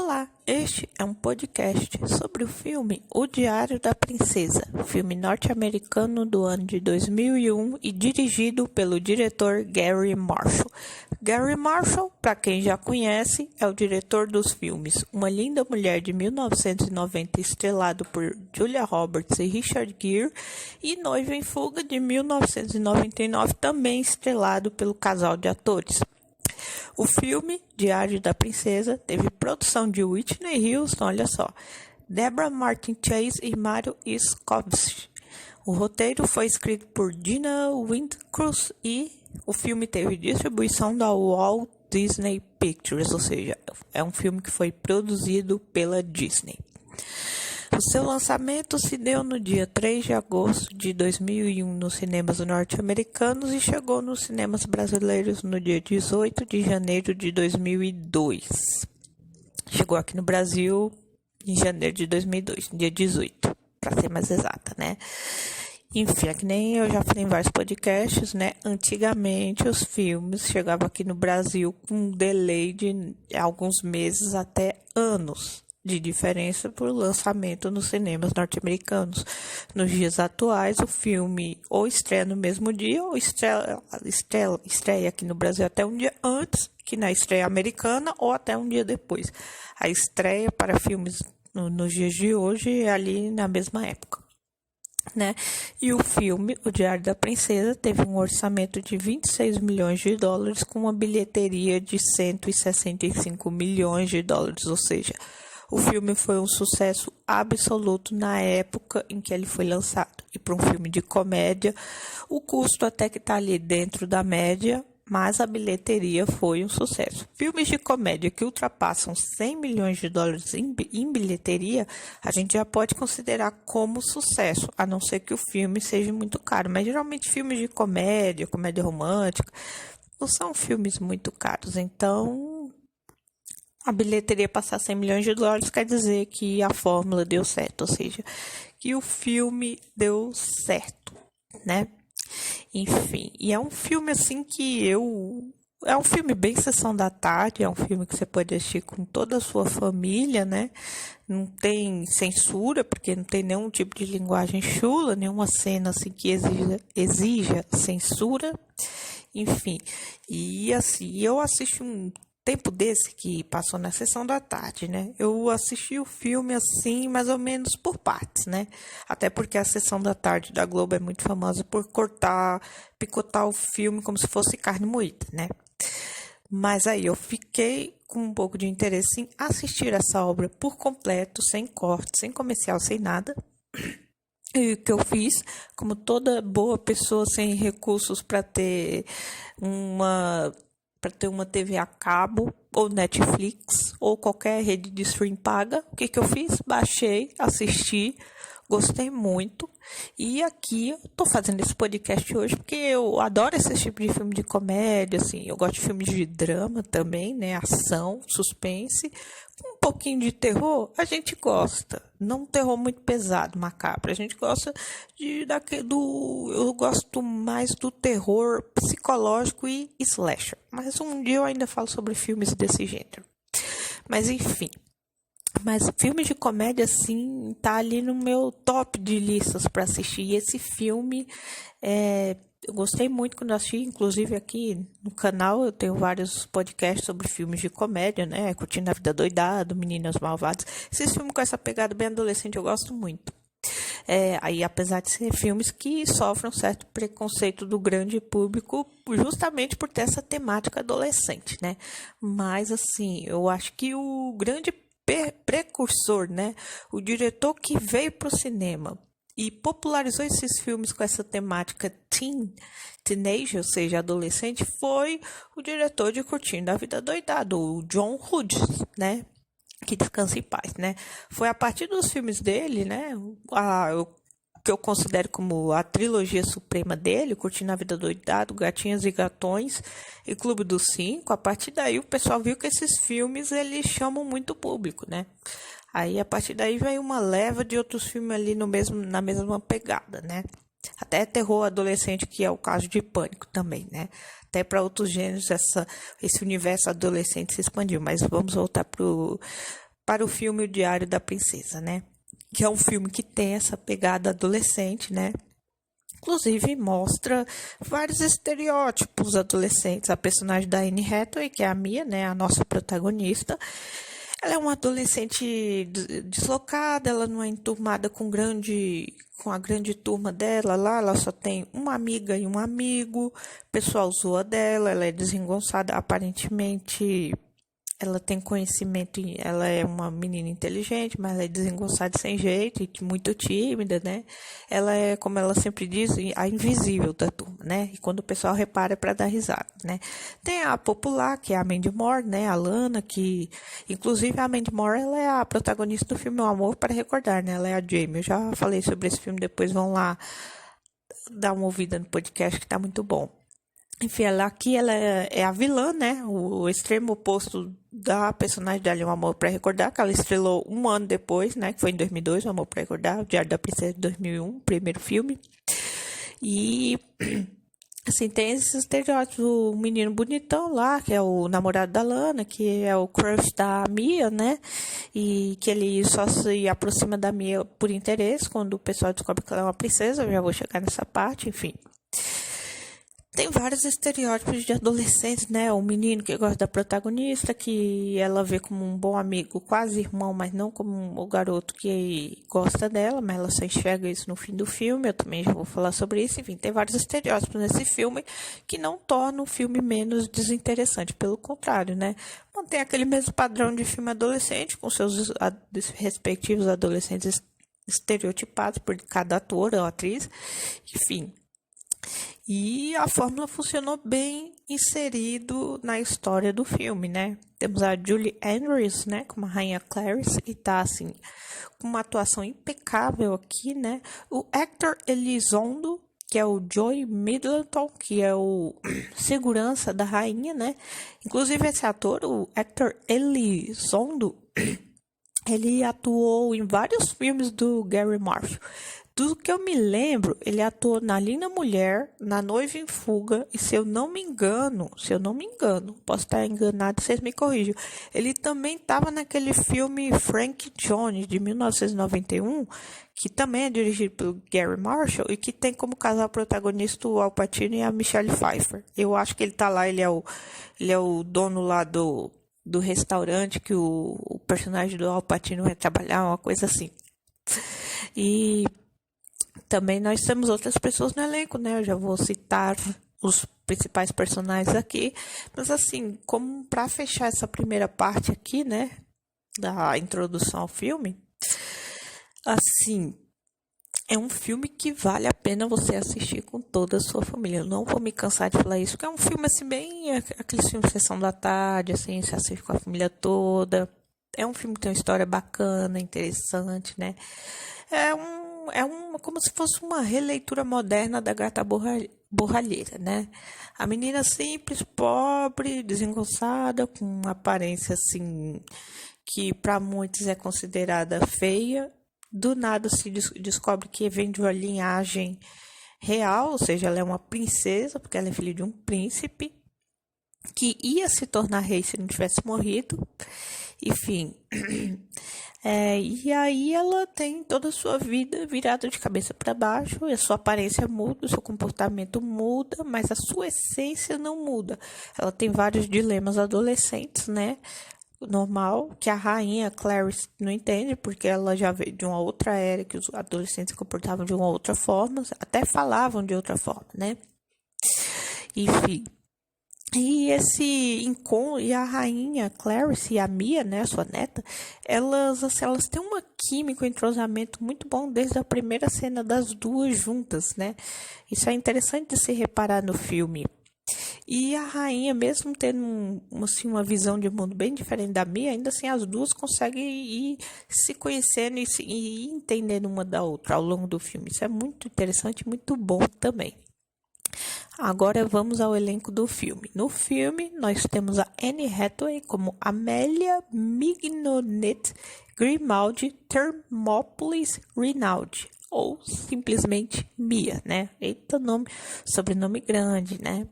Olá, este é um podcast sobre o filme O Diário da Princesa, filme norte-americano do ano de 2001 e dirigido pelo diretor Gary Marshall. Gary Marshall, para quem já conhece, é o diretor dos filmes Uma Linda Mulher de 1990, estrelado por Julia Roberts e Richard Gere, e Noiva em Fuga de 1999, também estrelado pelo casal de atores. O filme, Diário da Princesa, teve produção de Whitney Houston, olha só, Deborah Martin Chase e Mario Skovsky. O roteiro foi escrito por Gina Windcruz e o filme teve distribuição da Walt Disney Pictures, ou seja, é um filme que foi produzido pela Disney. O seu lançamento se deu no dia 3 de agosto de 2001 nos cinemas norte-americanos e chegou nos cinemas brasileiros no dia 18 de janeiro de 2002. Chegou aqui no Brasil em janeiro de 2002, no dia 18, para ser mais exata, né? Enfim, é que nem eu já falei em vários podcasts, né? Antigamente os filmes chegavam aqui no Brasil com um delay de alguns meses até anos de diferença por lançamento nos cinemas norte-americanos. Nos dias atuais, o filme ou estreia no mesmo dia ou estreia aqui no Brasil até um dia antes que na estreia americana ou até um dia depois. A estreia para filmes nos dias de hoje é ali na mesma época, né? E o filme, O Diário da Princesa, teve um orçamento de 26 milhões de dólares com uma bilheteria de 165 milhões de dólares, ou seja, o filme foi um sucesso absoluto na época em que ele foi lançado. E para um filme de comédia, o custo até que está ali dentro da média, mas a bilheteria foi um sucesso. Filmes de comédia que ultrapassam 100 milhões de dólares em bilheteria, a gente já pode considerar como sucesso, a não ser que o filme seja muito caro. Mas geralmente filmes de comédia romântica, não são filmes muito caros, então a bilheteria passar 100 milhões de dólares quer dizer que a fórmula deu certo, ou seja, que o filme deu certo, né? Enfim, e é um filme assim é um filme bem sessão da tarde, é um filme que você pode assistir com toda a sua família, né? Não tem censura, porque não tem nenhum tipo de linguagem chula, nenhuma cena assim que exija censura, enfim. E assim, eu assisti um tempo desse que passou na sessão da tarde, né? Eu assisti o filme assim, mais ou menos por partes, né? Até porque a sessão da tarde da Globo é muito famosa por picotar o filme como se fosse carne moída, né? Mas aí eu fiquei com um pouco de interesse em assistir essa obra por completo, sem corte, sem comercial, sem nada. E o que eu fiz, como toda boa pessoa sem recursos para ter uma TV a cabo, ou Netflix, ou qualquer rede de stream paga, o que eu fiz? Baixei, assisti, gostei muito. E aqui eu tô fazendo esse podcast hoje porque eu adoro esse tipo de filme de comédia, assim, eu gosto de filmes de drama também, né, ação, suspense, um pouquinho de terror, a gente gosta, não um terror muito pesado, macabro, a gente gosta eu gosto mais do terror psicológico e slasher, mas um dia eu ainda falo sobre filmes desse gênero, mas enfim. Mas filmes de comédia, assim, tá ali no meu top de listas para assistir. E esse filme, eu gostei muito quando assisti. Inclusive aqui no canal eu tenho vários podcasts sobre filmes de comédia, né? Curtindo a Vida Doidado, Meninas Malvadas. Esses filmes com essa pegada bem adolescente eu gosto muito. Aí, apesar de ser filmes que sofrem um certo preconceito do grande público, justamente por ter essa temática adolescente, né? Mas, assim, eu acho que o grande precursor, né? O diretor que veio para o cinema e popularizou esses filmes com essa temática teenager, ou seja, adolescente, foi o diretor de Curtindo a Vida Doidado, o John Hughes, né? Que descanse em paz, né? Foi a partir dos filmes dele, né? Que eu considero como a trilogia suprema dele, Curtindo a Vida Doidado, Gatinhas e Gatões e Clube dos Cinco. A partir daí o pessoal viu que esses filmes eles chamam muito público, né? Aí a partir daí veio uma leva de outros filmes ali na mesma pegada, né? Até terror adolescente, que é o caso de Pânico também, né? Até para outros gêneros esse universo adolescente se expandiu, mas vamos voltar para o filme O Diário da Princesa, né? Que é um filme que tem essa pegada adolescente, né? Inclusive, mostra vários estereótipos adolescentes. A personagem da Anne Hathaway, que é a Mia, né, a nossa protagonista, ela é uma adolescente deslocada, ela não é enturmada com a grande turma dela lá, ela só tem uma amiga e um amigo, o pessoal zoa dela, ela é desengonçada, aparentemente ela tem conhecimento, ela é uma menina inteligente, mas ela é desengonçada sem jeito e muito tímida, né? Ela é, como ela sempre diz, a invisível da turma, né? E quando o pessoal repara é para dar risada, né? Tem a popular, que é a Mandy Moore, né? A Lana, que inclusive a Mandy Moore, ela é a protagonista do filme O Amor para Recordar, né? Ela é a Jamie. Eu já falei sobre esse filme, depois vão lá dar uma ouvida no podcast que tá muito bom. Enfim, ela é a vilã, né? O extremo oposto da personagem dela, O Amor para Recordar, que ela estrelou um ano depois, né? Que foi em 2002, O Amor para Recordar, O Diário da Princesa de 2001, primeiro filme. E, assim, tem esses estereótipos, o menino bonitão lá, que é o namorado da Lana, que é o crush da Mia, né? E que ele só se aproxima da Mia por interesse, quando o pessoal descobre que ela é uma princesa. Eu já vou chegar nessa parte, enfim. Tem vários estereótipos de adolescentes, né? O menino que gosta da protagonista, que ela vê como um bom amigo, quase irmão, mas não como o garoto que gosta dela, mas ela só enxerga isso no fim do filme. Eu também já vou falar sobre isso. Enfim, tem vários estereótipos nesse filme que não tornam o filme menos desinteressante, pelo contrário, né? Mantém aquele mesmo padrão de filme adolescente, com seus respectivos adolescentes estereotipados por cada ator ou atriz, enfim. E a fórmula funcionou bem inserido na história do filme, né? Temos a Julie Andrews, né, como a Rainha Clarice, e tá, assim, com uma atuação impecável aqui, né? O Hector Elizondo, que é o Joey Middleton, que é o segurança da rainha, né? Inclusive, esse ator, o Hector Elizondo, ele atuou em vários filmes do Gary Marshall. Do que eu me lembro, ele atuou na Linda Mulher, na Noiva em Fuga, e se eu não me engano, posso estar enganado, vocês me corrijam, ele também estava naquele filme Frank Jones, de 1991, que também é dirigido pelo Gary Marshall, e que tem como casal protagonista o Al Pacino e a Michelle Pfeiffer. Eu acho que ele tá lá, ele é o dono lá do restaurante que o personagem do Al Pacino vai trabalhar, uma coisa assim. E também nós temos outras pessoas no elenco, né? Eu já vou citar os principais personagens aqui. Mas assim, como para fechar essa primeira parte aqui, né? Da introdução ao filme. Assim, é um filme que vale a pena você assistir com toda a sua família. Eu não vou me cansar de falar isso, porque é um filme assim, bem... Aqueles filmes de sessão da tarde, assim, você assiste com a família toda. É um filme que tem uma história bacana, interessante, né? Como se fosse uma releitura moderna da Gata Borralheira, né? A menina simples, pobre, desengonçada, com uma aparência assim que para muitos é considerada feia. Do nada se descobre que vem de uma linhagem real, ou seja, ela é uma princesa, porque ela é filha de um príncipe, que ia se tornar rei se não tivesse morrido. Enfim, e aí ela tem toda a sua vida virada de cabeça para baixo, e a sua aparência muda, o seu comportamento muda, mas a sua essência não muda. Ela tem vários dilemas adolescentes, né? Normal, que a rainha Clarice não entende, porque ela já veio de uma outra era, que os adolescentes se comportavam de uma outra forma, até falavam de outra forma, né? Enfim. E e a rainha Clarice e a Mia, né, a sua neta, elas têm uma química, um entrosamento muito bom desde a primeira cena das duas juntas, né? Isso é interessante de se reparar no filme. E a rainha, mesmo tendo assim, uma visão de mundo bem diferente da Mia, ainda assim as duas conseguem ir se conhecendo e entendendo uma da outra ao longo do filme. Isso é muito interessante e muito bom também. Agora vamos ao elenco do filme. No filme, nós temos a Anne Hathaway como Amélia Mignonette Grimaldi Thermopolis Rinaldi, ou simplesmente Mia, né? Eita, sobrenome grande, né?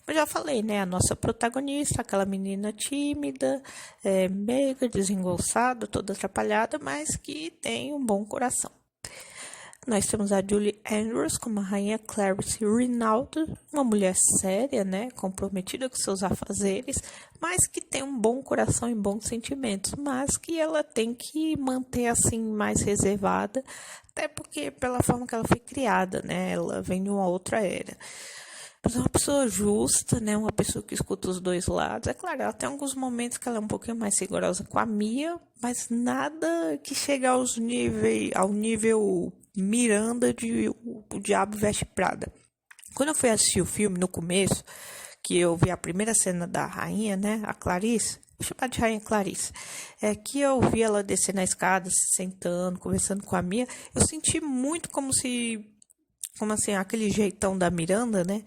Eu já falei, né? A nossa protagonista, aquela menina tímida, meiga, desengonçada, toda atrapalhada, mas que tem um bom coração. Nós temos a Julie Andrews como a rainha Clarice Rinaldo, uma mulher séria, né, comprometida com seus afazeres, mas que tem um bom coração e bons sentimentos, mas que ela tem que manter assim mais reservada, até porque pela forma que ela foi criada, né, ela vem de uma outra era. Mas é uma pessoa justa, né, uma pessoa que escuta os dois lados. É claro, ela tem alguns momentos que ela é um pouquinho mais rigorosa com a Mia, mas nada que chegue ao nível Miranda de O Diabo Veste Prada. Quando eu fui assistir o filme, no começo, que eu vi a primeira cena da rainha, né, a Clarice, vou chamar de rainha Clarice, que eu vi ela descer na escada, se sentando, conversando com a Mia, eu senti muito como assim, aquele jeitão da Miranda, né,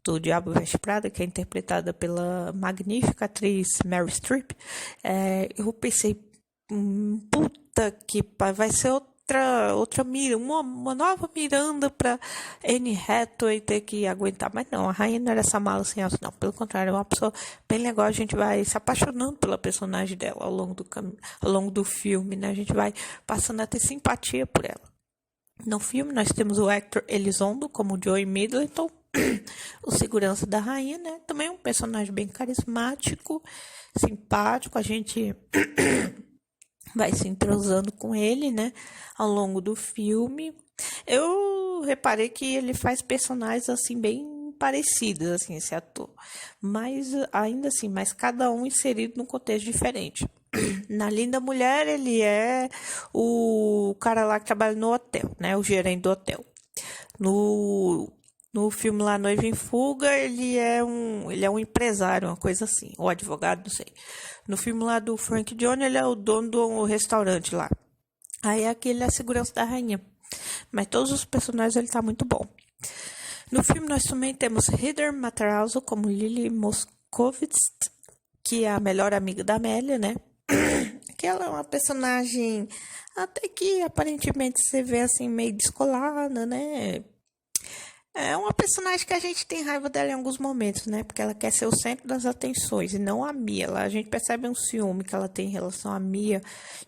do Diabo Veste Prada, que é interpretada pela magnífica atriz Meryl Streep, eu pensei, puta que vai ser outra uma nova Miranda para Anne Hathaway ter que aguentar. Mas não, a rainha não era essa mala sem alça, não. Pelo contrário, é uma pessoa bem legal. A gente vai se apaixonando pela personagem dela ao longo do filme, né? A gente vai passando a ter simpatia por ela. No filme, nós temos o Hector Elizondo como Joey Middleton, o segurança da rainha, né? Também um personagem bem carismático, simpático. A gente vai se entrosando com ele, né, ao longo do filme. Eu reparei que ele faz personagens, assim, bem parecidos, assim, esse ator. Mas, ainda assim, mas cada um inserido num contexto diferente. Na Linda Mulher, ele é o cara lá que trabalha no hotel, né, o gerente do hotel. No filme lá, Noiva em Fuga, ele é um empresário, uma coisa assim, ou advogado, não sei. No filme lá do Frank Johnny, ele é o dono do restaurante lá. Aí aqui ele é a segurança da rainha. Mas todos os personagens ele tá muito bom. No filme nós também temos Heather Matarazzo como Lily Moscovitz, que é a melhor amiga da Amélia, né? Que ela é uma personagem até que aparentemente você vê assim meio descolada, né? É uma personagem que a gente tem raiva dela em alguns momentos, né? Porque ela quer ser o centro das atenções e não a Mia. A gente percebe um ciúme que ela tem em relação a Mia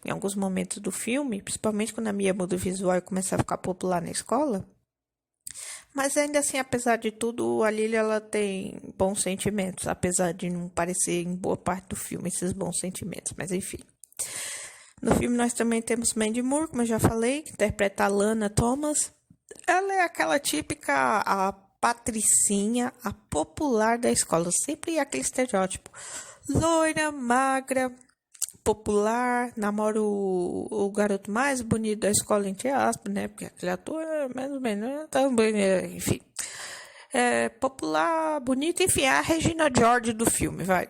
em alguns momentos do filme, principalmente quando a Mia muda o visual e começa a ficar popular na escola. Mas ainda assim, apesar de tudo, a Lily ela tem bons sentimentos, apesar de não parecer em boa parte do filme esses bons sentimentos. Mas enfim. No filme nós também temos Mandy Moore, como eu já falei, que interpreta a Lana Thomas. Ela é aquela típica, a patricinha, a popular da escola. Sempre aquele estereótipo. Loira, magra, popular, namora o garoto mais bonito da escola, entre aspas, né? Porque aquele ator é mais ou menos, né? Também, enfim. Popular, bonita, enfim, é a Regina George do filme, vai.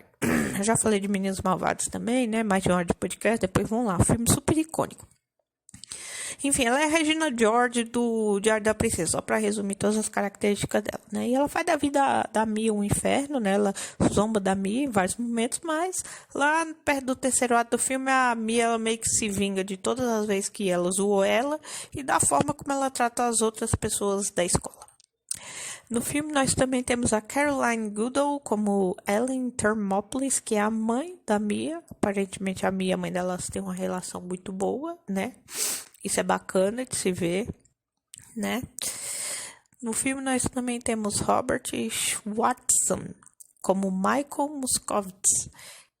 Eu já falei de Meninos Malvados também, né? Mais de uma hora de podcast, depois vamos lá. Um filme super icônico. Enfim, ela é a Regina George do Diário da Princesa, só para resumir todas as características dela, né? E ela faz da vida da Mia um inferno, né? Ela zomba da Mia em vários momentos, mas lá perto do terceiro ato do filme, a Mia ela meio que se vinga de todas as vezes que ela zoou ela e da forma como ela trata as outras pessoas da escola. No filme, nós também temos a Caroline Goodall como Ellen Thermopolis, que é a mãe da Mia. Aparentemente, a Mia e a mãe delas têm uma relação muito boa, né? Isso é bacana de se ver, né? No filme, nós também temos Robert Watson como Michael Moscovitz,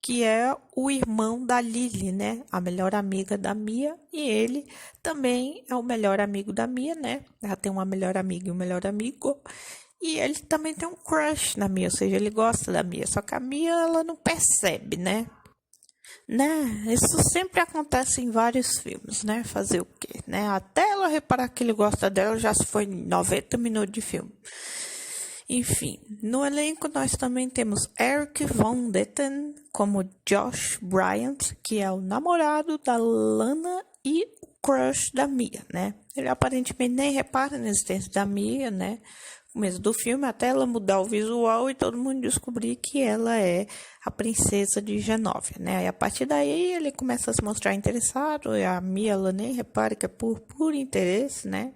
que é o irmão da Lily, né? A melhor amiga da Mia. E ele também é o melhor amigo da Mia, né? Ela tem uma melhor amiga e um melhor amigo. E ele também tem um crush na Mia, ou seja, ele gosta da Mia. Só que a Mia, ela não percebe, né? Isso sempre acontece em vários filmes, né? Fazer o quê, né? Até ela reparar que ele gosta dela, já se foi 90 minutos de filme. Enfim, no elenco nós também temos Eric Von Detten como Josh Bryant, que é o namorado da Lana e o crush da Mia, né? Ele aparentemente nem repara na existência da Mia, né? No começo do filme, até ela mudar o visual e todo mundo descobrir que ela é a princesa de Genóvia, né? E a partir daí ele começa a se mostrar interessado, e a Mia ela nem repara que é por puro interesse, né?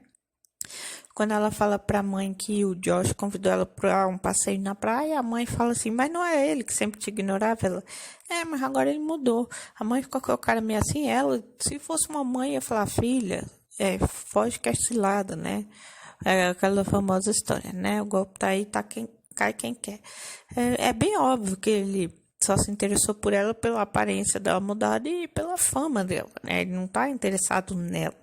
Quando ela fala pra mãe que o Josh convidou ela pra um passeio na praia, a mãe fala assim, mas não é ele que sempre te ignorava? Ela, mas agora ele mudou. A mãe ficou com o cara meio assim, ela, se fosse uma mãe, ia falar, filha, foge que é cilada, né? É aquela famosa história, né? O golpe tá aí, cai quem quer. É bem óbvio que ele só se interessou por ela pela aparência dela mudada e pela fama dela, né? Ele não tá interessado nela,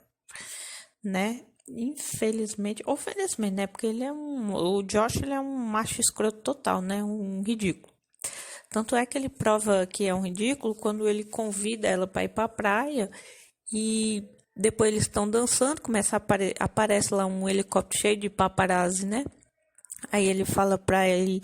né? Infelizmente, ou felizmente, né? Porque o Josh, ele é um macho escroto total, né? Um ridículo. Tanto é que ele prova que é um ridículo quando ele convida ela para ir para a praia e depois eles estão dançando, começa a aparece lá um helicóptero cheio de paparazzi, né? Aí ele fala para ele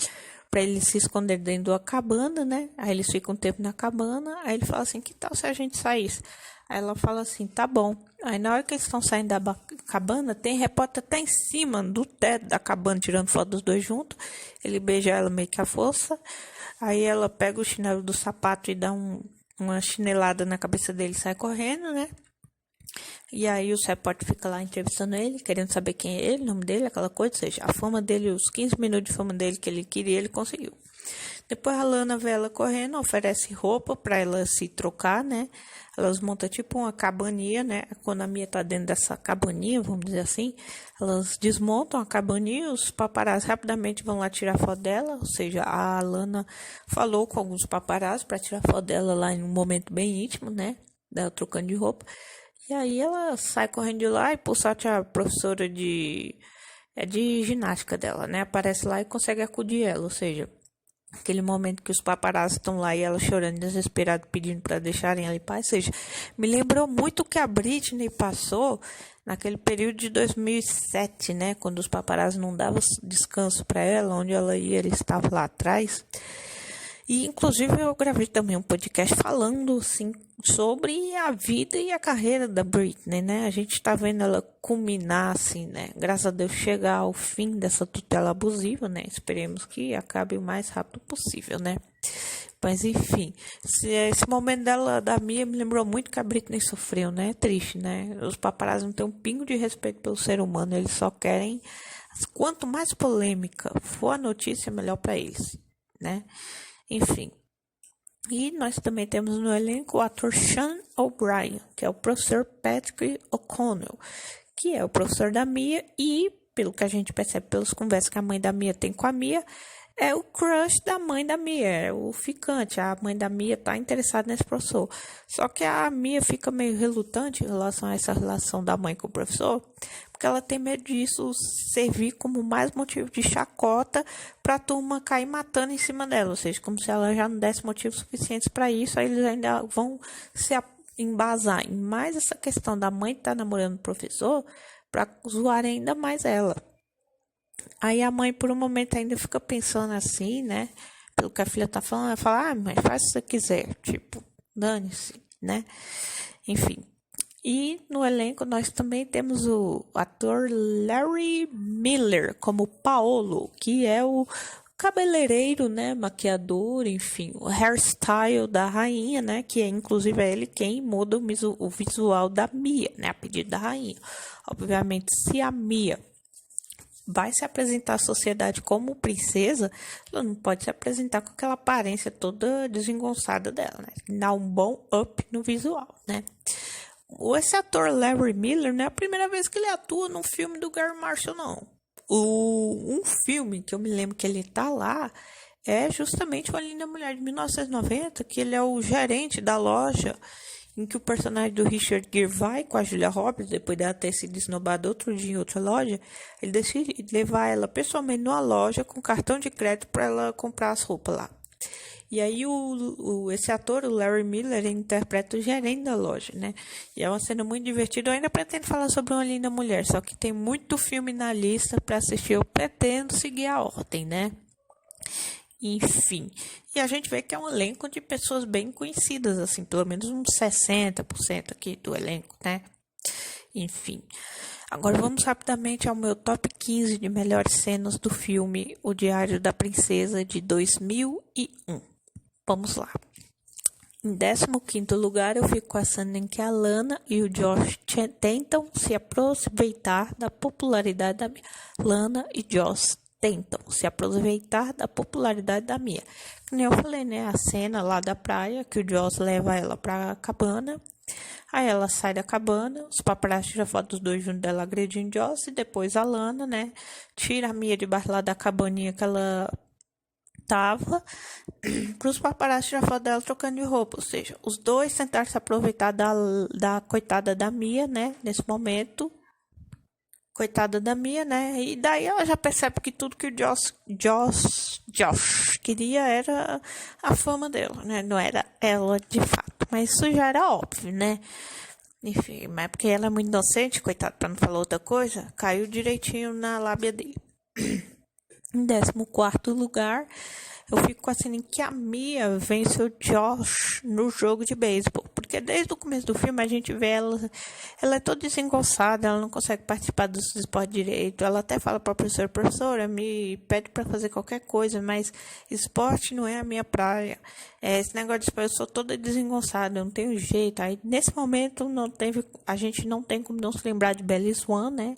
se esconder dentro da cabana, né? Aí eles ficam um tempo na cabana, aí ele fala assim, que tal se a gente saísse? Aí ela fala assim, tá bom. Aí na hora que eles estão saindo da cabana, tem repórter até em cima do teto da cabana, tirando foto dos dois juntos. Ele beija ela meio que à força. Aí ela pega o chinelo do sapato e dá uma chinelada na cabeça dele e sai correndo, né? E aí o repórter fica lá entrevistando ele, querendo saber quem é ele, o nome dele, aquela coisa. Ou seja, a fama dele, os 15 minutos de fama dele que ele queria, ele conseguiu. Depois a Lana vê ela correndo, oferece roupa pra ela se trocar, né? Elas montam tipo uma cabaninha, né? Quando a Mia tá dentro dessa cabaninha, vamos dizer assim, elas desmontam a cabaninha, os paparazzi rapidamente vão lá tirar foto dela, ou seja, a Lana falou com alguns paparazzi pra tirar foto dela lá em um momento bem íntimo, né? Dela trocando de roupa. E aí ela sai correndo de lá e por sorte a professora de ginástica dela, né? Aparece lá e consegue acudir ela, ou seja, aquele momento que os paparazzi estão lá e ela chorando desesperada pedindo para deixarem ela em paz, ou seja, me lembrou muito o que a Britney passou naquele período de 2007, né, quando os paparazzi não davam descanso para ela, onde ela ia, ele estava lá atrás. E inclusive eu gravei também um podcast falando assim sobre a vida e a carreira da Britney, né? A gente tá vendo ela culminar assim, né? Graças a Deus chegar ao fim dessa tutela abusiva, né? Esperemos que acabe o mais rápido possível, né? Mas enfim, esse momento dela, da Mia, me lembrou muito que a Britney sofreu, né? Triste, né? Os paparazzi não têm um pingo de respeito pelo ser humano, eles só querem, quanto mais polêmica for a notícia, melhor para eles, né? Enfim, e nós também temos no elenco o ator Sean O'Brien, que é o professor Patrick O'Connell, que é o professor da Mia e, pelo que a gente percebe pelas conversas que a mãe da Mia tem com a Mia, é o crush da mãe da Mia, é o ficante. A mãe da Mia tá interessada nesse professor. Só que a Mia fica meio relutante em relação a essa relação da mãe com o professor, porque ela tem medo disso servir como mais motivo de chacota para a turma cair matando em cima dela. Ou seja, como se ela já não desse motivos suficientes para isso, aí eles ainda vão se embasar em mais essa questão da mãe estar namorando o professor para zoar ainda mais ela. Aí a mãe, por um momento, ainda fica pensando assim, né? Pelo que a filha tá falando, ela fala, mãe, faz o que você quiser. Tipo, dane-se, né? Enfim. E no elenco nós também temos o ator Larry Miller como Paolo, que é o cabeleireiro, né? Maquiador, enfim, o hairstyle da rainha, né? Que é inclusive ele quem muda o visual da Mia, né? A pedido da rainha. Obviamente, se a Mia vai se apresentar à sociedade como princesa, ela não pode se apresentar com aquela aparência toda desengonçada dela, né? Dá um bom up no visual, né? Esse ator Larry Miller não é a primeira vez que ele atua num filme do Gary Marshall, não. Um filme que eu me lembro que ele tá lá é justamente o A Linda Mulher de 1990, que ele é o gerente da loja em que o personagem do Richard Gere vai com a Julia Roberts, depois dela ter sido esnobada outro dia em outra loja, ele decide levar ela pessoalmente numa loja com cartão de crédito para ela comprar as roupas lá. E aí esse ator, o Larry Miller, ele interpreta o gerente da loja, né? E é uma cena muito divertida. Eu ainda pretendo falar sobre Uma Linda Mulher, só que tem muito filme na lista para assistir. Eu pretendo seguir a ordem, né? Enfim, e a gente vê que é um elenco de pessoas bem conhecidas, assim, pelo menos uns 60% aqui do elenco, né? Enfim, agora vamos rapidamente ao meu top 15 de melhores cenas do filme O Diário da Princesa de 2001. Vamos lá. Em 15º lugar, eu fico com a cena em que a Lana e o Josh tentam se aproveitar da popularidade da Mia. Lana e Josh tentam se aproveitar da popularidade da Mia. Como eu falei, né? A cena lá da praia, que o Josh leva ela pra cabana. Aí ela sai da cabana, os paparazzi tiram foto dos dois juntos dela agredindo Joss, e depois a Lana, né, tira a Mia debaixo lá da cabaninha que ela tava, para os paparazzi tirar foto dela trocando de roupa. Ou seja, os dois tentaram se aproveitar da coitada da Mia, né, nesse momento. Coitada da Mia, né? E daí ela já percebe que tudo que o Josh queria era a fama dela, né? Não era ela de fato. Mas isso já era óbvio, né? Enfim, mas porque ela é muito inocente, coitada, pra não falar outra coisa, caiu direitinho na lábia dele. Em 14º lugar, eu fico com a cena em que a Mia vence o Josh no jogo de beisebol. Porque desde o começo do filme a gente vê ela é toda desengonçada, ela não consegue participar dos esportes direito. Ela até fala para a professora, me pede para fazer qualquer coisa, mas esporte não é a minha praia. Esse negócio de esporte, eu sou toda desengonçada, eu não tenho jeito. Aí nesse momento a gente não tem como não se lembrar de Bella Swan, né?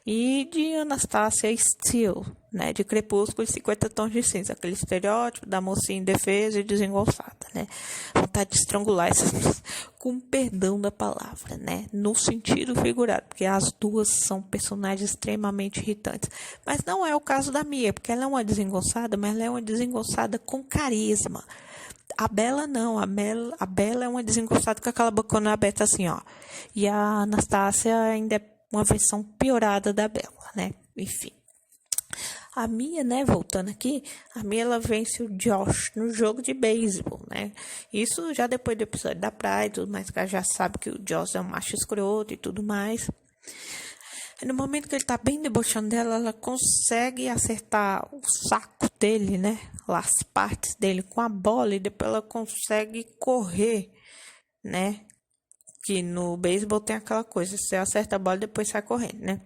E de Anastasia Steele, né, de Crepúsculo e 50 Tons de Cinza, aquele estereótipo da mocinha indefesa e desengonçada, né, vontade de estrangular essas pessoas, com perdão da palavra, né, no sentido figurado, porque as duas são personagens extremamente irritantes, mas não é o caso da Mia, porque ela é uma desengonçada, mas ela é uma desengonçada com carisma. A Bella não, a Bella é uma desengonçada com aquela bocona aberta assim, ó, e a Anastasia ainda é uma versão piorada da Bella, né? Enfim. A Mia, né, voltando aqui, a Mia, ela vence o Josh no jogo de beisebol, né? Isso já depois do episódio da praia e tudo mais, que ela já sabe que o Josh é um macho escroto e tudo mais. E no momento que ele tá bem debochando dela, ela consegue acertar o saco dele, né? Lá as partes dele com a bola, e depois ela consegue correr, né? Que no beisebol tem aquela coisa, você acerta a bola e depois sai correndo, né?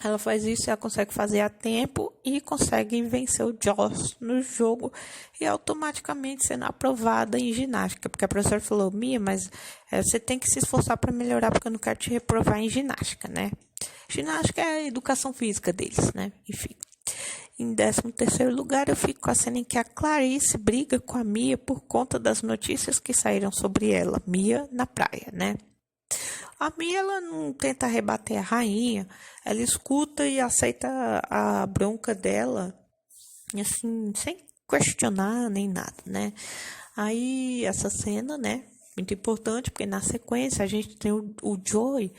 Ela faz isso, ela consegue fazer a tempo e consegue vencer o Josh no jogo e automaticamente sendo aprovada em ginástica, porque a professora falou, Mia, mas você tem que se esforçar para melhorar, porque eu não quero te reprovar em ginástica, né? Ginástica é a educação física deles, né? Enfim. Em 13º lugar, eu fico com a cena em que a Clarice briga com a Mia por conta das notícias que saíram sobre ela, Mia na praia, né? A Mia, ela não tenta rebater a rainha, ela escuta e aceita a bronca dela, assim, sem questionar nem nada, né? Aí, essa cena, né, muito importante, porque na sequência a gente tem o Joey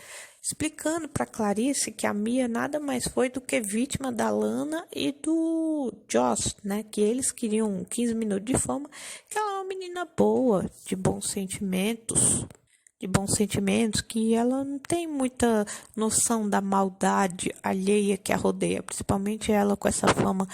explicando para Clarice que a Mia nada mais foi do que vítima da Lana e do Josh, né? Que eles queriam 15 minutos de fama, que ela é uma menina boa, de bons sentimentos, que ela não tem muita noção da maldade alheia que a rodeia, principalmente ela com essa fama.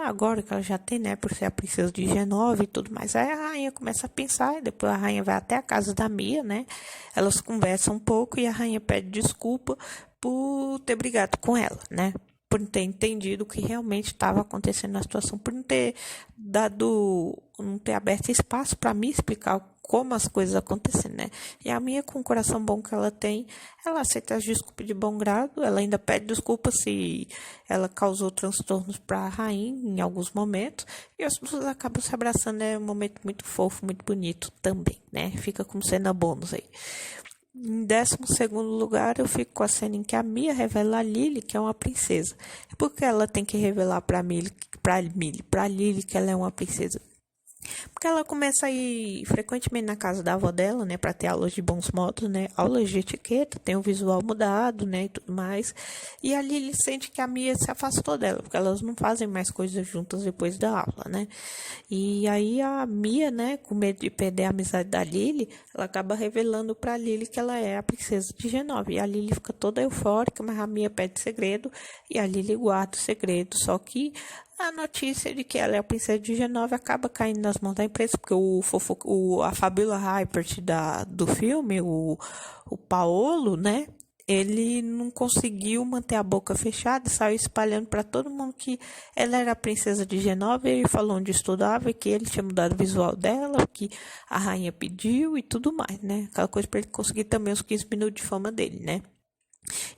Agora que ela já tem, né, por ser a princesa de Genova e tudo mais. Aí a rainha começa a pensar, e depois a rainha vai até a casa da Mia, né? Elas conversam um pouco e a rainha pede desculpa por ter brigado com ela, né? Por não ter entendido o que realmente estava acontecendo na situação, por não ter não ter aberto espaço para me explicar como as coisas acontecem, né? E a Mia, com o coração bom que ela tem, ela aceita as desculpas de bom grado, ela ainda pede desculpa se ela causou transtornos para a rainha em alguns momentos, e as pessoas acabam se abraçando, é um momento muito fofo, muito bonito também, né? Fica como cena bônus aí. Em 12º lugar, eu fico com a cena em que a Mia revela a Lily que é uma princesa. E por que ela tem que revelar para Lily que ela é uma princesa? Porque ela começa a ir frequentemente na casa da avó dela, né, para ter aulas de bons modos, né, aulas de etiqueta, tem o visual mudado, né, e tudo mais. E a Lily sente que a Mia se afastou dela, porque elas não fazem mais coisas juntas depois da aula, né. E aí a Mia, né, com medo de perder a amizade da Lily, ela acaba revelando para a Lily que ela é a princesa de Genova. E a Lily fica toda eufórica, mas a Mia pede segredo e a Lily guarda o segredo. Só que a notícia de que ela é a princesa de Genova acaba caindo nas mãos da imprensa, porque a Fabiola Hypert do filme, o Paolo, né? ele não conseguiu manter a boca fechada e saiu espalhando para todo mundo que ela era a princesa de Genóvia. Ele falou onde estudava e que ele tinha mudado o visual dela, que a rainha pediu e tudo mais, né? Aquela coisa para ele conseguir também os 15 minutos de fama dele, né?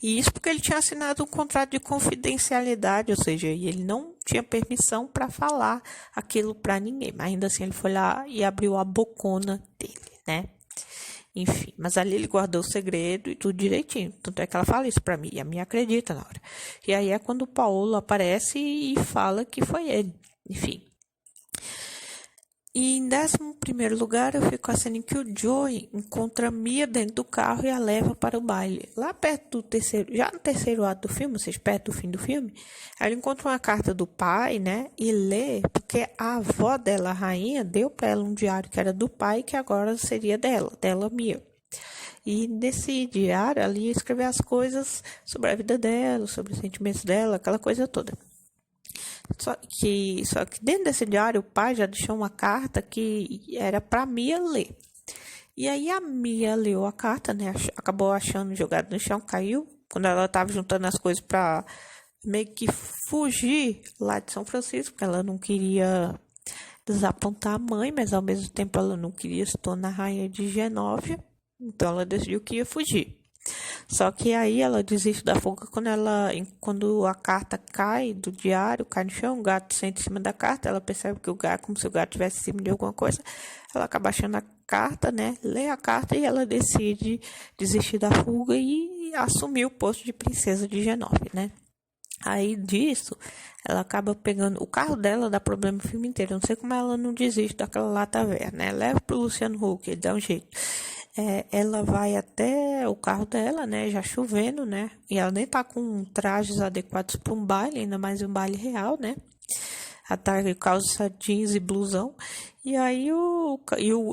E isso porque ele tinha assinado um contrato de confidencialidade, ou seja, ele não tinha permissão para falar aquilo para ninguém. Mas ainda assim ele foi lá e abriu a bocona dele, né? Enfim, mas ali ele guardou o segredo e tudo direitinho. Tanto é que ela fala isso pra mim, e a minha acredita na hora. E aí é quando o Paulo aparece e fala que foi ele. Enfim. E em 11º lugar, eu fico a cena em que o Joey encontra a Mia dentro do carro e a leva para o baile. Lá perto do terceiro, já no terceiro ato do filme, ou seja, perto do fim do filme, ela encontra uma carta do pai, né? E lê, porque a avó dela, a rainha, deu para ela um diário que era do pai, que agora seria dela, Mia. E nesse diário, ela ia escrever as coisas sobre a vida dela, sobre os sentimentos dela, aquela coisa toda. Só que dentro desse diário o pai já deixou uma carta que era para Mia ler. E aí a Mia leu a carta, né? Acabou achando jogado no chão, caiu. Quando ela estava juntando as coisas para meio que fugir lá de São Francisco, porque ela não queria desapontar a mãe, mas ao mesmo tempo ela não queria se tornar rainha de Genóvia. Então ela decidiu que ia fugir. Só que aí ela desiste da fuga quando a carta cai do diário, cai no chão, o gato senta em cima da carta, ela percebe que o gato, como se o gato estivesse em cima de alguma coisa, ela acaba achando a carta, né? Lê a carta e ela decide desistir da fuga e assumir o posto de princesa de Genóvia, né? Aí disso, ela acaba pegando o carro dela, dá problema o filme inteiro. Eu não sei como ela não desiste daquela lata velha, né? Leva pro Luciano Huck, ele dá um jeito. Ela vai até o carro dela, né, já chovendo, né, e ela nem tá com trajes adequados para um baile, ainda mais um baile real, né, ela tá com calça jeans e blusão, e aí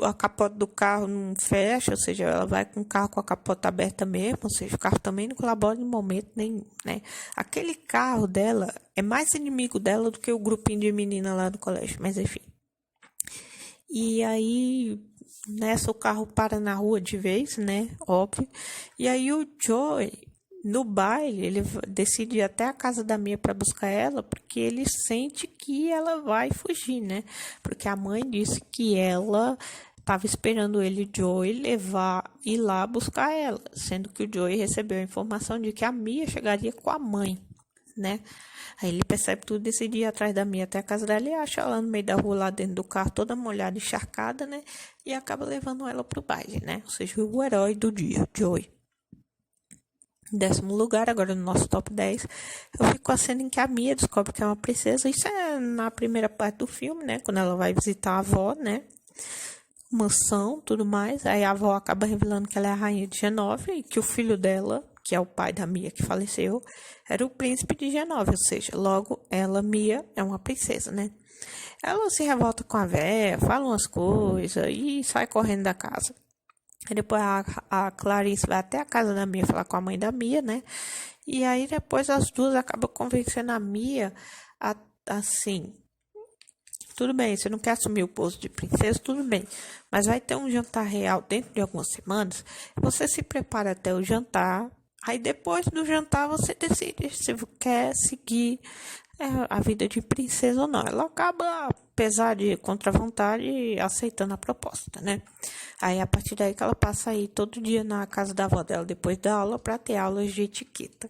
a capota do carro não fecha, ou seja, ela vai com o carro com a capota aberta mesmo, ou seja, o carro também não colabora em momento nenhum, né, aquele carro dela é mais inimigo dela do que o grupinho de menina lá do colégio, mas enfim. E aí nessa o carro para na rua de vez, né? Óbvio. E aí o Joey, no baile, ele decide ir até a casa da Mia para buscar ela, porque ele sente que ela vai fugir, né? Porque a mãe disse que ela estava esperando ele, Joey, ir lá buscar ela, sendo que o Joey recebeu a informação de que a Mia chegaria com a mãe, né? Aí ele percebe tudo, decide ir atrás da Mia até a casa dela e acha ela no meio da rua, lá dentro do carro, toda molhada, encharcada, né? E acaba levando ela pro baile, né? Ou seja, o herói do dia, Joey. Em 10º lugar, agora no nosso top 10, eu fico com a cena em que a Mia descobre que é uma princesa. Isso é na primeira parte do filme, né? Quando ela vai visitar a avó, né? Mansão, tudo mais. Aí a avó acaba revelando que ela é a rainha de Genóvia e que o filho dela, que é o pai da Mia que faleceu, era o príncipe de Genóvia, ou seja, logo ela, Mia, é uma princesa, né? Ela se revolta com a véia, fala umas coisas e sai correndo da casa. Aí depois a Clarice vai até a casa da Mia falar com a mãe da Mia, né? E aí depois as duas acabam convencendo a Mia assim... Tudo bem, você não quer assumir o posto de princesa, tudo bem. Mas vai ter um jantar real dentro de algumas semanas. Você se prepara até o jantar. Aí depois do jantar você decide se quer seguir a vida de princesa ou não. Ela acaba, apesar de contra a vontade, aceitando a proposta, né? Aí a partir daí que ela passa aí todo dia na casa da avó dela depois da aula para ter aulas de etiqueta.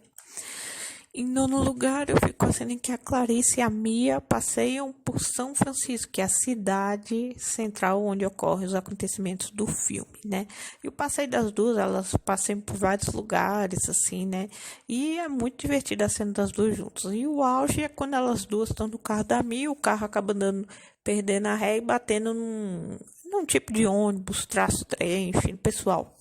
Em 9º lugar, eu fico com a cena em que a Clarice e a Mia passeiam por São Francisco, que é a cidade central onde ocorrem os acontecimentos do filme, né? E o passeio das duas, elas passeiam por vários lugares, assim, né? E é muito divertida a cena das duas juntas. E o auge é quando elas duas estão no carro da Mia, o carro acaba perdendo a ré e batendo num tipo de ônibus, trem, enfim, pessoal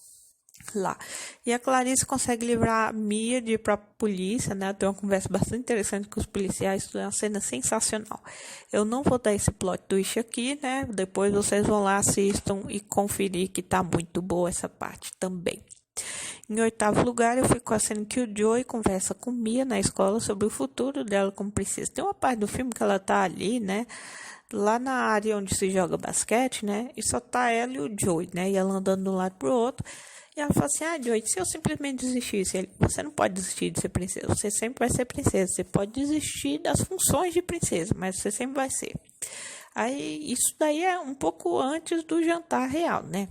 lá. E a Clarice consegue livrar a Mia de ir pra polícia, né? Tem uma conversa bastante interessante com os policiais, é uma cena sensacional. Eu não vou dar esse plot twist aqui, né? Depois vocês vão lá, assistam e conferir que tá muito boa essa parte também. Em 8º lugar, eu fico com a cena que o Joey conversa com Mia na escola sobre o futuro dela como princesa. Tem uma parte do filme que ela tá ali, né? lá na área onde se joga basquete, né? E só tá ela e o Joey, né? E ela andando de um lado pro outro. E ela fala assim, Joey, se eu simplesmente desistisse, você não pode desistir de ser princesa, você sempre vai ser princesa. Você pode desistir das funções de princesa, mas você sempre vai ser. Aí, isso daí é um pouco antes do jantar real, né?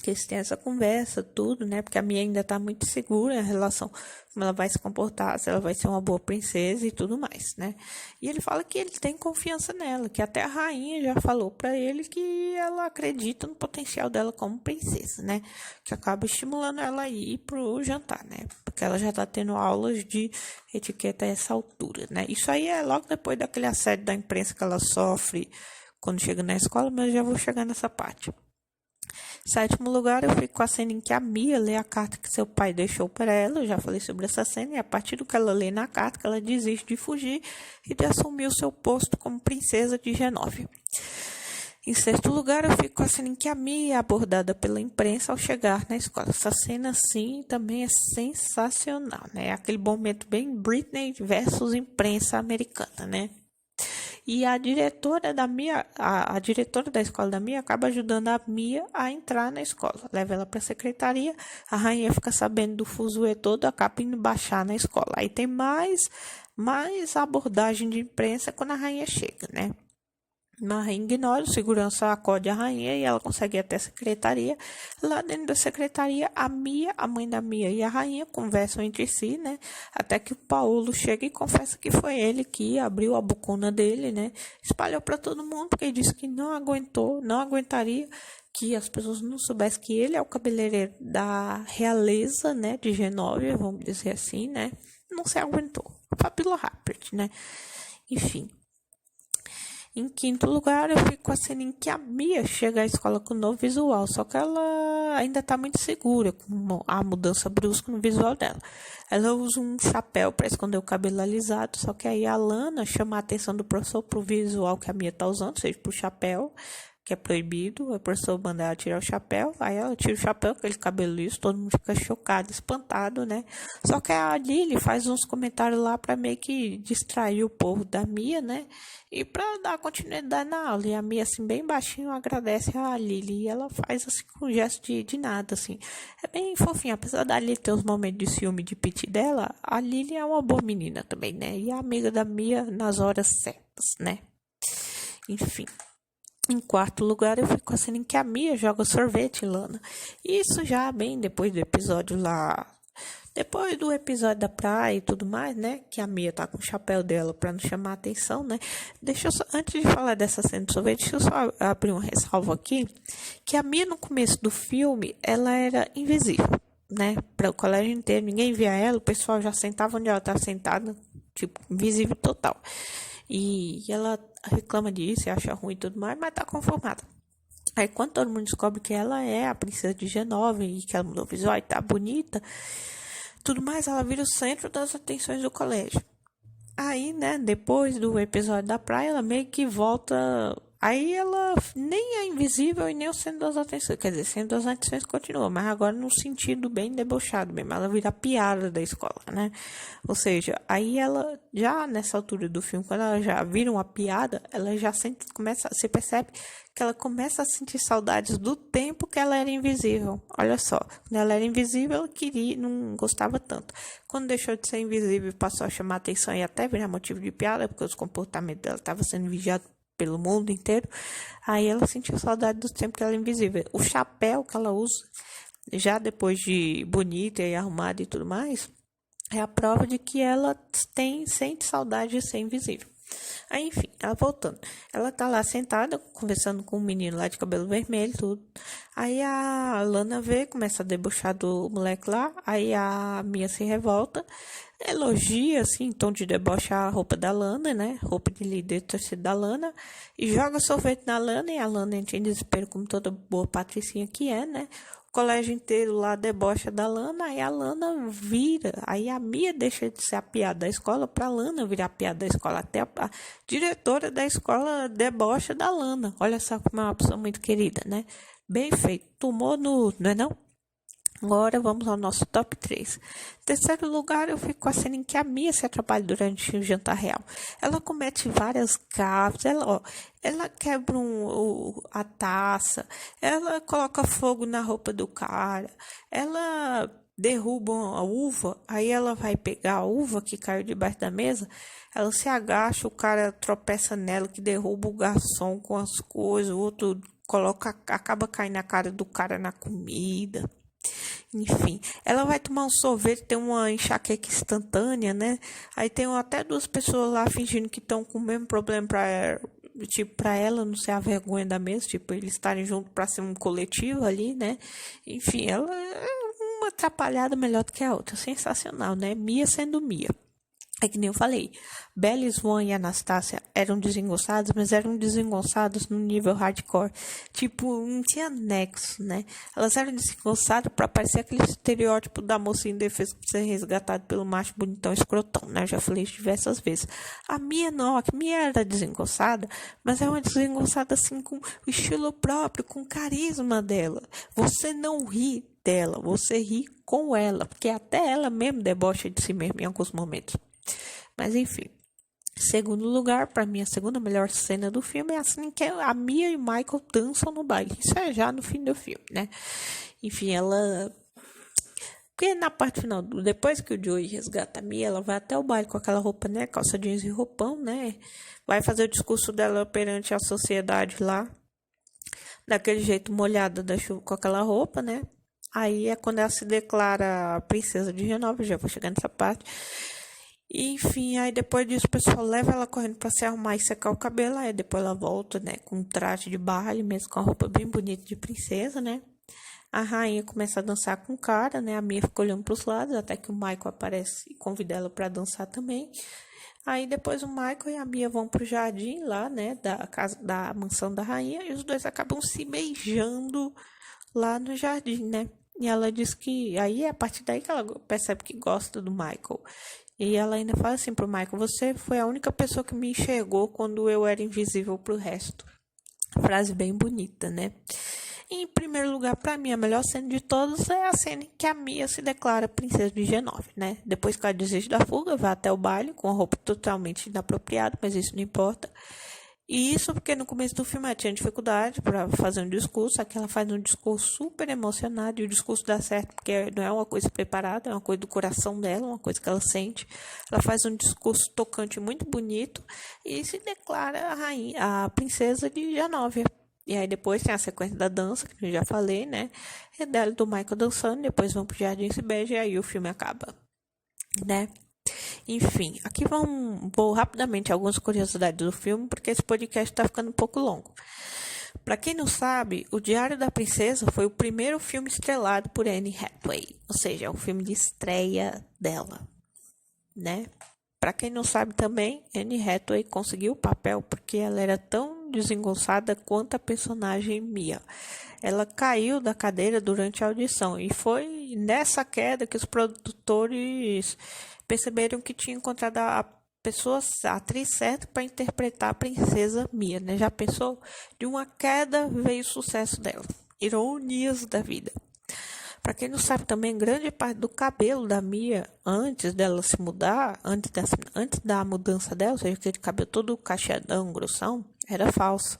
Que eles têm essa conversa, tudo, né? Porque a Mia ainda tá muito segura em relação como ela vai se comportar, se ela vai ser uma boa princesa e tudo mais, né? E ele fala que ele tem confiança nela, que até a rainha já falou pra ele que ela acredita no potencial dela como princesa, né? Que acaba estimulando ela a ir pro jantar, né? Porque ela já tá tendo aulas de etiqueta a essa altura, né? Isso aí é logo depois daquele assédio da imprensa que ela sofre quando chega na escola, mas eu já vou chegar nessa parte. Sétimo lugar, eu fico com a cena em que a Mia lê a carta que seu pai deixou para ela. Eu já falei sobre essa cena. E a partir do que ela lê na carta, ela desiste de fugir e de assumir o seu posto como princesa de Genóvia. Em sexto lugar, eu fico com a cena em que a Mia é abordada pela imprensa ao chegar na escola. Essa cena, sim, também é sensacional, né? É aquele momento bem Britney versus imprensa americana, né? E a diretora da Mia, a diretora da escola da Mia acaba ajudando a Mia a entrar na escola. Leva ela para a secretaria, a rainha fica sabendo do fuzuê todo, acaba indo baixar na escola. Aí tem mais abordagem de imprensa quando a rainha chega, né? A rainha ignora, o segurança acode a rainha e ela consegue ir até a secretaria. Lá dentro da secretaria, a Mia, a mãe da Mia e a rainha conversam entre si, né? Até que o Paulo chega e confessa que foi ele que abriu a bocona dele, né? Espalhou para todo mundo, porque ele disse que não aguentaria que as pessoas não soubessem que ele é o cabeleireiro da realeza, né? De Genóvia, vamos dizer assim, né? Não se aguentou. Fabíola Rappert, né? Enfim. Em quinto lugar, eu fico com a cena em que a Mia chega à escola com um novo visual, só que ela ainda está muito segura com a mudança brusca no visual dela. Ela usa um chapéu para esconder o cabelo alisado, só que aí a Lana chama a atenção do professor pro visual que a Mia está usando, ou seja, pro chapéu, que é proibido. O professor manda ela tirar o chapéu, aí ela tira o chapéu, aquele cabelo liso, todo mundo fica chocado, espantado, né? Só que a Lily faz uns comentários lá para meio que distrair o povo da Mia, né? E para dar continuidade na aula. E a Mia, assim, bem baixinho, agradece a Lily. E ela faz, assim, com um gesto de nada, assim. É bem fofinho. Apesar da Lily ter os momentos de ciúme de piti dela, a Lily é uma boa menina também, né? E a amiga da Mia nas horas certas, né? Enfim. Em quarto lugar, eu fico com a cena em que a Mia joga sorvete em Lana. Isso já bem depois do episódio lá. Depois do episódio da praia e tudo mais, né? Que a Mia tá com o chapéu dela pra não chamar a atenção, né? Antes de falar dessa cena de sorvete, deixa eu só abrir uma ressalva aqui. Que a Mia, no começo do filme, ela era invisível, né? Para o colégio inteiro, ninguém via ela, o pessoal já sentava onde ela estava sentada, tipo, invisível total. E ela reclama disso e acha ruim e tudo mais, mas tá conformada. Aí quando todo mundo descobre que ela é a princesa de Genóvia e que ela mudou o visual e tá bonita, tudo mais, ela vira o centro das atenções do colégio. Aí, né, depois do episódio da praia, ela meio que volta. Aí ela nem é invisível e nem o centro das atenções. Quer dizer, o centro das atenções continua, mas agora no sentido bem debochado mesmo. Ela vira a piada da escola, né? Ou seja, aí ela, já nessa altura do filme, quando ela já vira uma piada, ela já você percebe que ela começa a sentir saudades do tempo que ela era invisível. Olha só, quando ela era invisível, ela não gostava tanto. Quando deixou de ser invisível, passou a chamar atenção e até virar motivo de piada, porque os comportamentos dela estavam sendo vigiados pelo mundo inteiro. Aí ela sentiu saudade do tempo que ela é invisível. O chapéu que ela usa, já depois de bonita e arrumada e tudo mais, é a prova de que ela sente saudade de ser invisível. Aí, enfim, ela voltando. Ela tá lá sentada, conversando com um menino lá de cabelo vermelho, tudo. Aí a Lana vê, começa a debochar do moleque lá. Aí a Mia se revolta, elogia, assim, em tom de deboche a roupa da Lana, né? Roupa de líder torcida da Lana. E joga sorvete na Lana. E a Lana entra em desespero, como toda boa patricinha que é, né? O colégio inteiro lá debocha da Lana, aí a Lana vira, aí a Mia deixa de ser a piada da escola para a Lana virar a piada da escola, até a diretora da escola debocha da Lana. Olha só como é uma pessoa muito querida, né? Bem feito, tomou no, não é não? Agora vamos ao nosso top 3. Terceiro lugar, eu fico com a cena em que a Mia se atrapalha durante o jantar real. Ela comete várias gafes, ela quebra a taça, ela coloca fogo na roupa do cara, ela derruba a uva, aí ela vai pegar a uva que caiu debaixo da mesa, ela se agacha, o cara tropeça nela, que derruba o garçom com as coisas, o outro acaba caindo na cara do cara na comida. Enfim, ela vai tomar um sorvete, tem uma enxaqueca instantânea, né? Aí tem até duas pessoas lá fingindo que estão com o mesmo problema pra ela não ser a vergonha da mesa, tipo, eles estarem juntos pra ser um coletivo ali, né? Enfim, ela é uma atrapalhada melhor do que a outra. Sensacional, né? Mia sendo Mia. É que nem eu falei, Bella, Swan e Anastácia eram desengonçados, mas eram desengonçados no nível hardcore. Tipo, não tinha nexo, né? Elas eram desengonçadas pra parecer aquele estereótipo da moça indefesa pra ser resgatado pelo macho bonitão escrotão, né? Eu já falei isso diversas vezes. A Mia não, a Mia era desengonçada, mas é uma desengonçada assim com o estilo próprio, com o carisma dela. Você não ri dela, você ri com ela, porque até ela mesmo debocha de si mesma em alguns momentos. Mas enfim, segundo lugar, para mim a segunda melhor cena do filme é a cena em que a Mia e o Michael dançam no baile. Isso é já no fim do filme, né? Enfim, porque na parte final, depois que o Joey resgata a Mia, ela vai até o baile com aquela roupa, né? Calça jeans e roupão, né? Vai fazer o discurso dela perante a sociedade lá, daquele jeito molhada da chuva com aquela roupa, né? Aí é quando ela se declara a princesa de Genova, já vou chegar nessa parte. Enfim, aí depois disso o pessoal leva ela correndo pra se arrumar e secar o cabelo. Aí depois ela volta, né, com um traje de baile, mesmo com a roupa bem bonita de princesa, né. A rainha começa a dançar com o cara, né, a Mia fica olhando pros lados, até que o Michael aparece e convida ela pra dançar também. Aí depois o Michael e a Mia vão pro jardim lá, né, da mansão da rainha, e os dois acabam se beijando lá no jardim, né. E ela diz que... Aí é a partir daí que ela percebe que gosta do Michael. E ela ainda fala assim pro Michael: você foi a única pessoa que me enxergou quando eu era invisível pro resto. Frase bem bonita, né? E, em primeiro lugar, pra mim, a melhor cena de todas é a cena em que a Mia se declara princesa de Genove, né? Depois que ela desiste da fuga, vai até o baile com a roupa totalmente inapropriada, mas isso não importa. E isso porque no começo do filme ela tinha dificuldade para fazer um discurso, aqui ela faz um discurso super emocionado e o discurso dá certo porque não é uma coisa preparada, é uma coisa do coração dela, uma coisa que ela sente. Ela faz um discurso tocante muito bonito e se declara a rainha, a princesa de Genóvia. E aí depois tem a sequência da dança, que eu já falei, né? É dela e do Michael dançando, depois vão pro jardim se beijam e aí o filme acaba, né? Enfim, aqui vou rapidamente algumas curiosidades do filme, porque esse podcast está ficando um pouco longo. Para quem não sabe, O Diário da Princesa foi o primeiro filme estrelado por Anne Hathaway, ou seja, é o filme de estreia dela, né? Para quem não sabe também, Anne Hathaway conseguiu o papel porque ela era tão desengonçada quanto a personagem Mia. Ela caiu da cadeira durante a audição e foi nessa queda que os produtores perceberam que tinha encontrado a atriz certa para interpretar a princesa Mia, né? Já pensou? De uma queda veio o sucesso dela. Ironias da vida. Para quem não sabe também, grande parte do cabelo da Mia, antes dela se mudar, antes da mudança dela, ou seja, aquele cabelo todo cacheadão, grossão, era falso.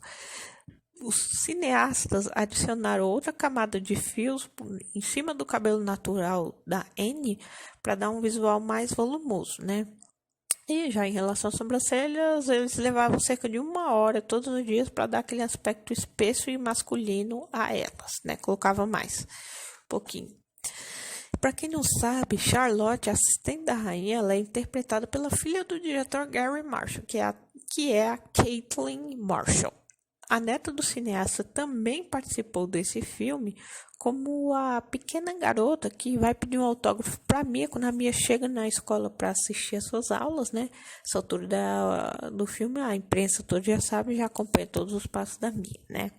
Os cineastas adicionaram outra camada de fios em cima do cabelo natural da Anne para dar um visual mais volumoso, né? E já em relação às sobrancelhas, eles levavam cerca de 1 hora todos os dias para dar aquele aspecto espesso e masculino a elas, né? Colocava mais, um pouquinho. Para quem não sabe, Charlotte, assistente da rainha, ela é interpretada pela filha do diretor Gary Marshall, que é a Caitlin Marshall. A neta do cineasta também participou desse filme como a pequena garota que vai pedir um autógrafo para Mia quando a Mia chega na escola para assistir às suas aulas, né? Essa altura do filme, a imprensa toda já sabe, já acompanha todos os passos da Mia, né?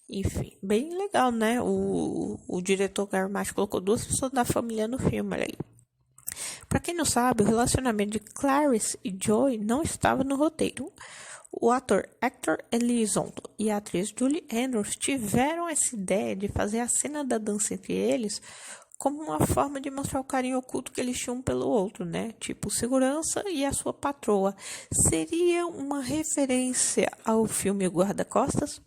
Enfim, bem legal, né? O diretor Gary Marshall colocou 2 pessoas da família no filme, olha aí. Para quem não sabe, o relacionamento de Clarice e Joey não estava no roteiro. O ator Hector Elizondo e a atriz Julie Andrews tiveram essa ideia de fazer a cena da dança entre eles como uma forma de mostrar o carinho oculto que eles tinham um pelo outro, né? Tipo, segurança e a sua patroa. Seria uma referência ao filme O Guarda-Costas,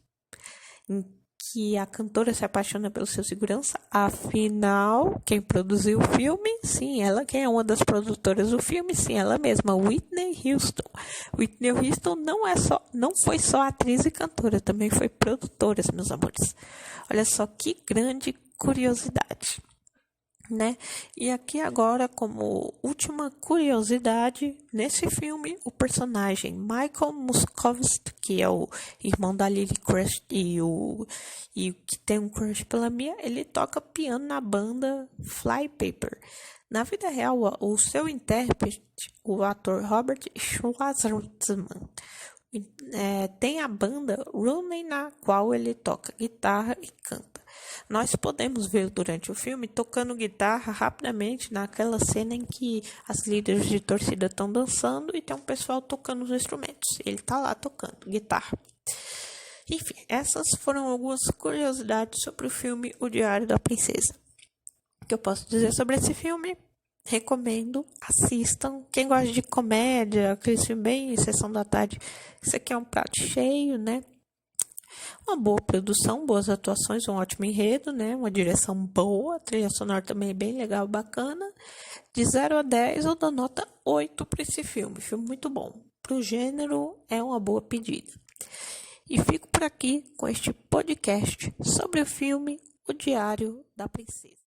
em que a cantora se apaixona pelo seu segurança. Afinal, quem produziu o filme? Sim, ela. Quem é uma das produtoras do filme? Sim, ela mesma, Whitney Houston. Whitney Houston não foi só atriz e cantora, também foi produtora, meus amores. Olha só que grande curiosidade, né? E aqui agora, como última curiosidade, nesse filme, o personagem Michael Muscovski, que é o irmão da Lily Crush e que tem um crush pela Mia, ele toca piano na banda Flypaper. Na vida real, o seu intérprete, o ator Robert Schwartzman, tem a banda Rooney, na qual ele toca guitarra e canta. Nós podemos ver durante o filme tocando guitarra rapidamente naquela cena em que as líderes de torcida estão dançando e tem um pessoal tocando os instrumentos. Ele está lá tocando guitarra. Enfim, essas foram algumas curiosidades sobre o filme O Diário da Princesa. O que eu posso dizer sobre esse filme? Recomendo, assistam. Quem gosta de comédia, aquele filme bem Sessão da Tarde, isso aqui é um prato cheio, né? Uma boa produção, boas atuações, um ótimo enredo, né? Uma direção boa, a trilha sonora também é bem legal, bacana. De 0 a 10, eu dou nota 8 para esse filme. Filme muito bom. Para o gênero, é uma boa pedida. E fico por aqui com este podcast sobre o filme O Diário da Princesa.